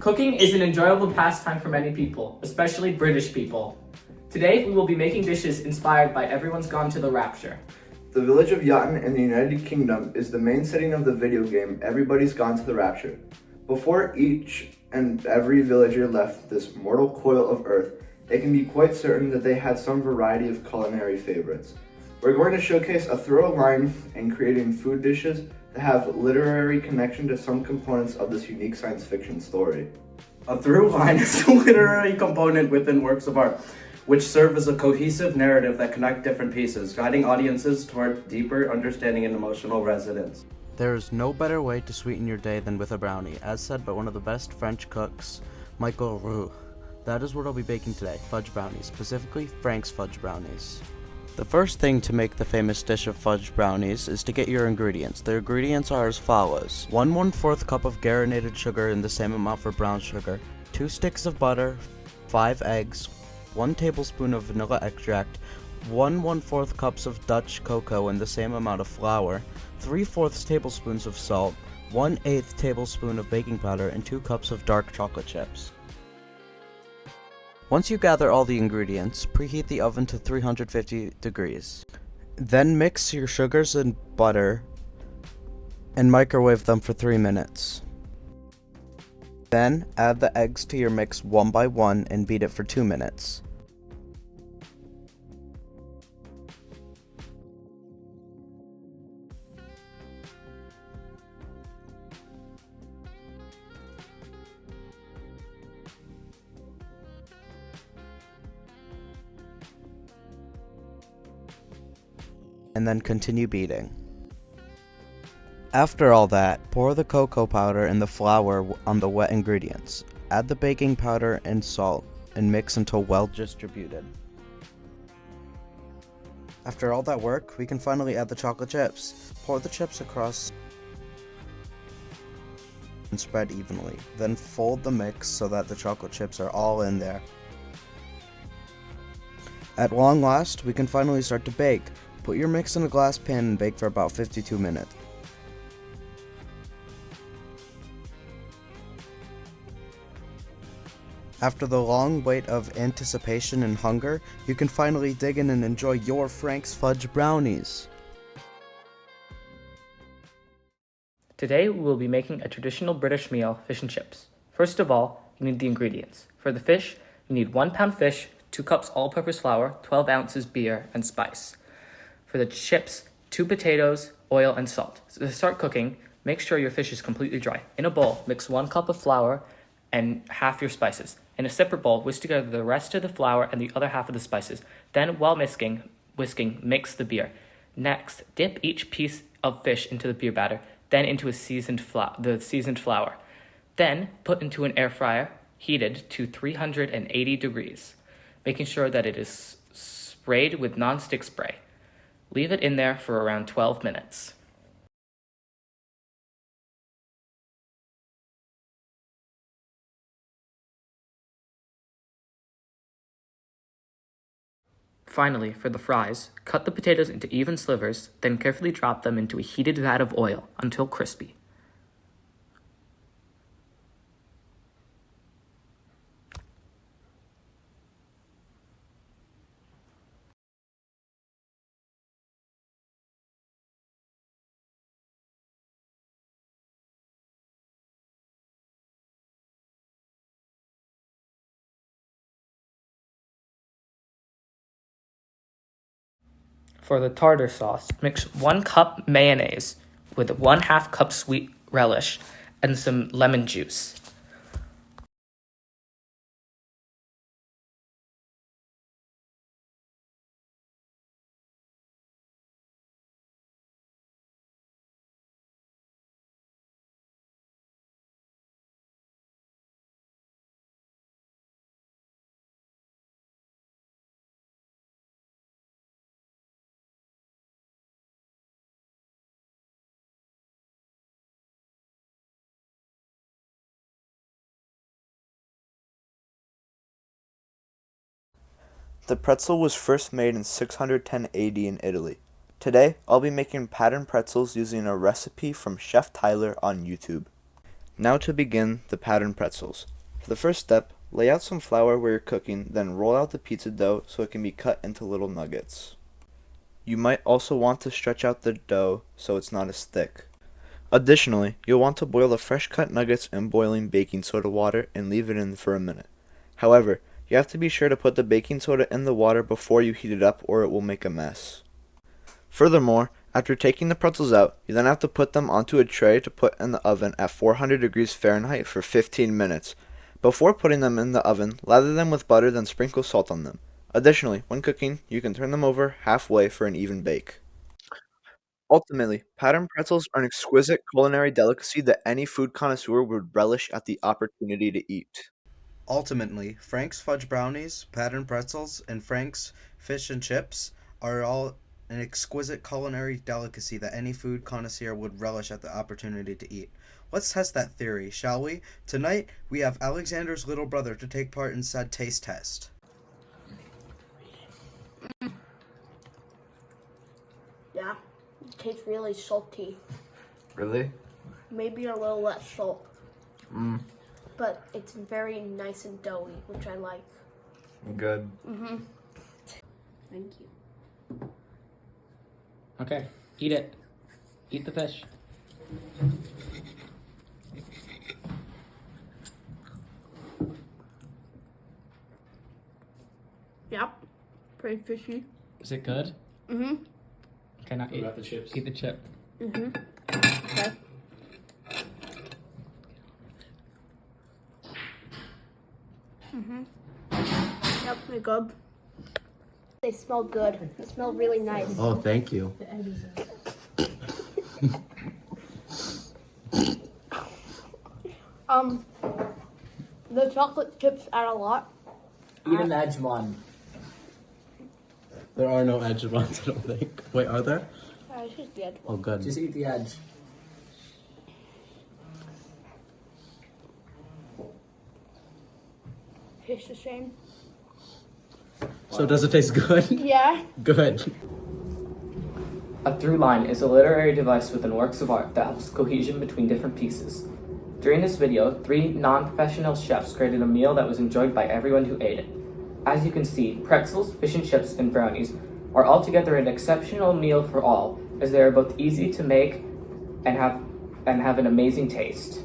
Cooking is an enjoyable pastime for many people, especially British people. Today, we will be making dishes inspired by Everyone's Gone to the Rapture. The village of Yaughton in the United Kingdom is the main setting of the video game Everybody's Gone to the Rapture. Before each and every villager left this mortal coil of earth, it can be quite certain that they had some variety of culinary favorites. We're going to showcase a thorough line in creating food dishes that have literary connection to some components of this unique science fiction story. A through line is a literary component within works of art, which serve as a cohesive narrative that connect different pieces, guiding audiences toward deeper understanding and emotional resonance. There is no better way to sweeten your day than with a brownie, as said by one of the best French cooks, Michael Roux. That is what I'll be baking today, fudge brownies, specifically Frank's fudge brownies. The first thing to make the famous dish of fudge brownies is to get your ingredients. The ingredients are as follows: 1/4 cup of granulated sugar in the same amount for brown sugar, 2 sticks of butter, 5 eggs, 1 tablespoon of vanilla extract, 1/4 cups of Dutch cocoa in the same amount of flour, 3/4 tablespoons of salt, 1/8 tablespoon of baking powder, and 2 cups of dark chocolate chips. Once you gather all the ingredients, preheat the oven to 350 degrees. Then mix your sugars and butter and microwave them for 3 minutes. Then add the eggs to your mix one by one and beat it for 2 minutes. And then continue beating. After all that, pour the cocoa powder and the flour on the wet ingredients. Add the baking powder and salt and mix until well distributed. After all that work, we can finally add the chocolate chips. Pour the chips across and spread evenly. Then fold the mix so that the chocolate chips are all in there. At long last, we can finally start to bake. Put your mix in a glass pan and bake for about 52 minutes. After the long wait of anticipation and hunger, you can finally dig in and enjoy your Frank's fudge brownies. Today, we will be making a traditional British meal, fish and chips. First of all, you need the ingredients. For the fish, you need 1 pound fish, 2 cups all-purpose flour, 12 ounces beer, and spice. For the chips, 2 potatoes, oil, and salt. So to start cooking, make sure your fish is completely dry. In a bowl, mix 1 cup of flour and half your spices. In a separate bowl, whisk together the rest of the flour and the other half of the spices. Then, while whisking, mix the beer. Next, dip each piece of fish into the beer batter, then into the seasoned flour. Then, put into an air fryer, heated to 380 degrees, making sure that it is sprayed with non-stick spray. Leave it in there for around 12 minutes. Finally, for the fries, cut the potatoes into even slivers, then carefully drop them into a heated vat of oil until crispy. For the tartar sauce, mix 1 cup mayonnaise with 1/2 cup sweet relish and some lemon juice. The pretzel was first made in 610 AD in Italy. Today, I'll be making patterned pretzels using a recipe from Chef Tyler on YouTube. Now to begin the patterned pretzels. For the first step, lay out some flour where you're cooking, then roll out the pizza dough so it can be cut into little nuggets. You might also want to stretch out the dough so it's not as thick. Additionally, you'll want to boil the fresh cut nuggets in boiling baking soda water and leave it in for a minute. However, you have to be sure to put the baking soda in the water before you heat it up or it will make a mess. Furthermore, after taking the pretzels out, you then have to put them onto a tray to put in the oven at 400 degrees Fahrenheit for 15 minutes. Before putting them in the oven, lather them with butter then sprinkle salt on them. Additionally, when cooking, you can turn them over halfway for an even bake. Ultimately, patterned pretzels are an exquisite culinary delicacy that any food connoisseur would relish at the opportunity to eat. Ultimately, Frank's fudge brownies, patterned pretzels, and Frank's fish and chips are all an exquisite culinary delicacy that any food connoisseur would relish at the opportunity to eat. Let's test that theory, shall we? Tonight, we have Alexander's little brother to take part in said taste test. Yeah, it tastes really salty. Really? Maybe a little less salt. But it's very nice and doughy, which I like. Good. Thank you. Okay, eat it. Eat the fish. Yep, pretty fishy. Is it good? Okay, now eat. about the chips? Eat the chip. Okay. Yep, they're good. They smell good. They smell really nice. Oh, thank you. The chocolate chips add a lot. Eat an edge one. There are no edge ones, I don't think. Wait, are there? It's just the edge Oh, good. Just eat the edge. tastes the same. So does it taste good? Yeah. Good. A through line is a literary device within works of art that helps cohesion between different pieces. During this video, 3 non-professional chefs created a meal that was enjoyed by everyone who ate it. As you can see, pretzels, fish and chips, and brownies are altogether an exceptional meal for all, as they are both easy to make and have an amazing taste.